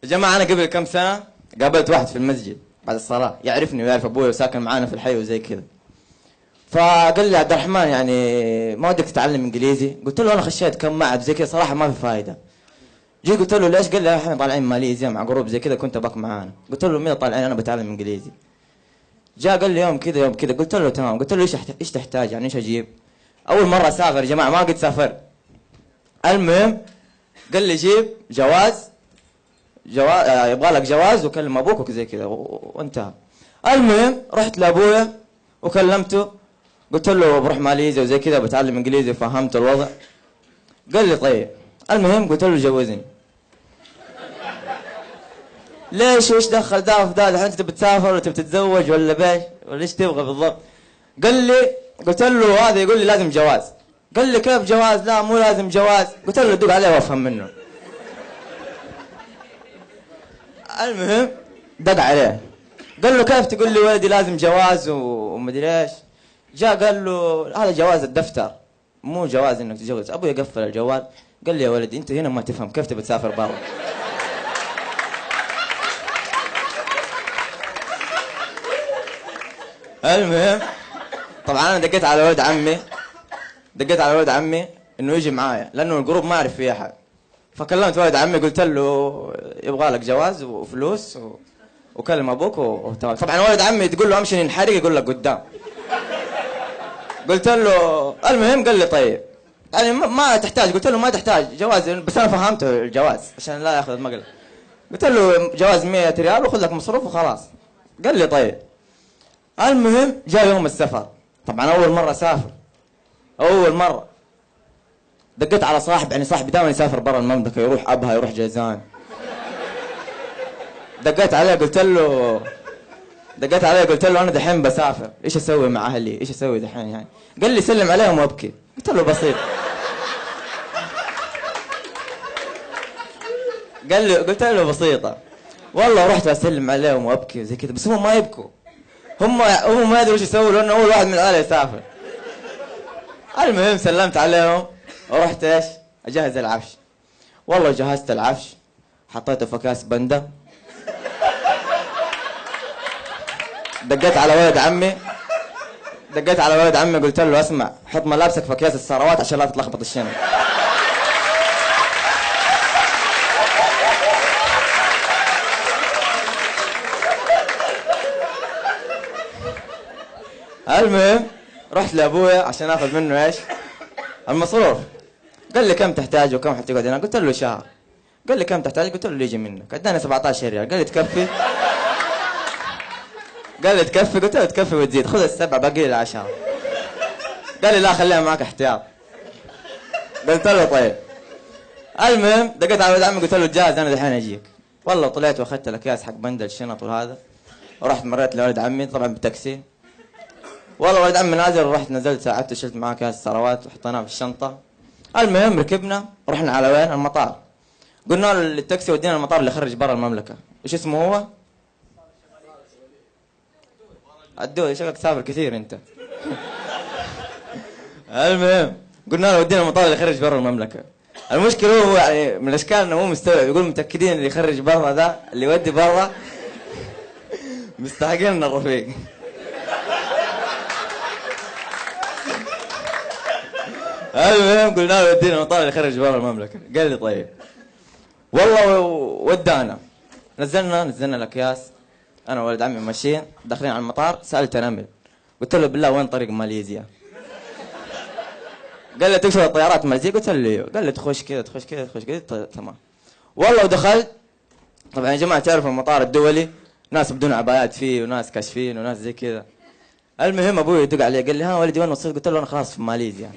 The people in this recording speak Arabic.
يا جماعة أنا قبل كم سنة قابلت واحد في المسجد بعد الصلاة، يعرفني ويعرف أبوي وساكن معانا في الحي وزي كذا. فقال لي عبد الرحمن يعني ما ودك تتعلم إنجليزي؟ قلت له أنا خشيت كم معهد زي كذا صراحة ما في فايدة. جي قلت له ليش؟ قال لي احنا طالعين ماليزيا مع جروب زي كذا كنت باك معانا. قلت له مين طالعين؟ أنا بتعلم إنجليزي. جاء قال لي يوم كذا يوم كذا. قلت له تمام. قلت له إيش تحتاج يعني إيش أجيب؟ أول مرة أسافر يا جماعة، ما قد سافرت. المهم قال لي جيب جواز يبغى لك جواز وكلم ابوك وزي كذا وانتهى. المهم رحت لابويا وكلمته، قلت له بروح ماليزيا وزي كذا بتعلم انجليزي وفهمت الوضع. قال لي طيب. المهم قلت له جوزني. ليش وايش دخل ده في ده؟ الحين انت بتسافر ولا تتزوج ولا بايش ولا ايش تبغى بالضبط؟ قال لي، قلت له هذا يقول لي لازم جواز. قال لي كيف جواز؟ لا مو لازم جواز. قلت له دوق عليه وافهم منه. المهم دق عليه قال له كيف تقول لي ولدي لازم جواز ومدري ايش؟ جاء قال له هذا جواز الدفتر مو جواز انك تتجوز. ابوي قفل الجوال قال لي يا ولدي انت هنا ما تفهم، كيف تبي تسافر برا؟ المهم طبعا انا دقيت على ولد عمي انه يجي معايا لانه الجروب ما اعرف فيه احد. فكلمت ولد عمي قلت له يبغى لك جواز وفلوس وكلم ابوك وتمام. طبعا ولد عمي تقول له امشي ننحرق يقول لك قدام. قلت له المهم قال لي طيب يعني ما تحتاج. قلت له ما تحتاج جواز بس انا فهمته الجواز عشان لا ياخذ مقلب. قلت له جواز 100 ريال وخذ لك مصروف وخلاص. قال لي طيب. المهم جاء يوم السفر، طبعا اول مره اسافر اول مره. دقيت على صاحب، يعني صاحبي دائما يسافر برا المملكه، يروح ابها يروح جيزان. دقيت عليه قلت له انا دحين بسافر، ايش اسوي مع اهلي؟ ايش اسوي دحين يعني؟ قال لي سلم عليهم وابكي. قلت له بسيط. قلت له بسيطه والله. رحت اسلم عليهم وابكي زي كذا، بس هم ما يبكوا. هم ما يدروا ايش يسووا لانه اول واحد من العائله يسافر. المهم سلمت عليهم ورحت ايش؟ اجهز العفش. والله جهزت العفش، حطيته في كاس بنده. دقيت على ولد عمي قلت له اسمع حط ملابسك في اكياس الثروات عشان لا تتلخبط الشنط. المهم رحت لابويا عشان اخذ منه ايش؟ المصروف. قال لي كم تحتاج وكم حتقعد هنا؟ قلت له شهر. قال لي كم تحتاج؟ قلت له اللي يجي منك. اداني 17 ريال. قال لي تكفي؟ قلت له تكفي وتزيد، خذ السبعه باقي لي 10. قال لي لا خليها معك احتياط. قلت له طيب. المهم دقيت على ولد عمي قلت له جاهز انا دحين اجيك. والله طلعت واخذت الاكياس حق بندل الشنط وهذا ورحت مريت لولد عمي طبعا بتاكسي. والله ولد عمي نازل، رحت نزلت ساعدته شلت معاه كاس ثروات وحطيناه في الشنطه. المهم ركبنا رحنا على وين؟ المطار. قلنا له التاكسي ودينا المطار اللي خرج برا المملكه. ايش اسمه هو؟ الدول. شكلك تسافر كثير انت. المهم قلنا له ودينا المطار اللي خرج برا المملكه. المشكله هو يعني من الاشكال انه مو مستوعب، يقول متاكدين اللي يخرج برا ذا اللي يودي برا مستحقين الرفيق. المهم قلنا له ودينا المطار اللي خرج برا المملكه. قال لي طيب. والله ودانا نزلنا الاكياس انا وولد عمي ماشيين داخلين على المطار. سالت نمل قلت له بالله وين طريق ماليزيا؟ قال لي تكسر الطيارات ماليزيا؟ قلت له ايوه. قال لي تخش كذا تمام. والله ودخلت. طبعا يا جماعه تعرفوا المطار الدولي ناس بدون عبايات فيه وناس كاشفين وناس زي كذا. المهم ابوي يدق علي قال لي ها ولدي وين وصلت؟ قلت له انا خلاص في ماليزيا.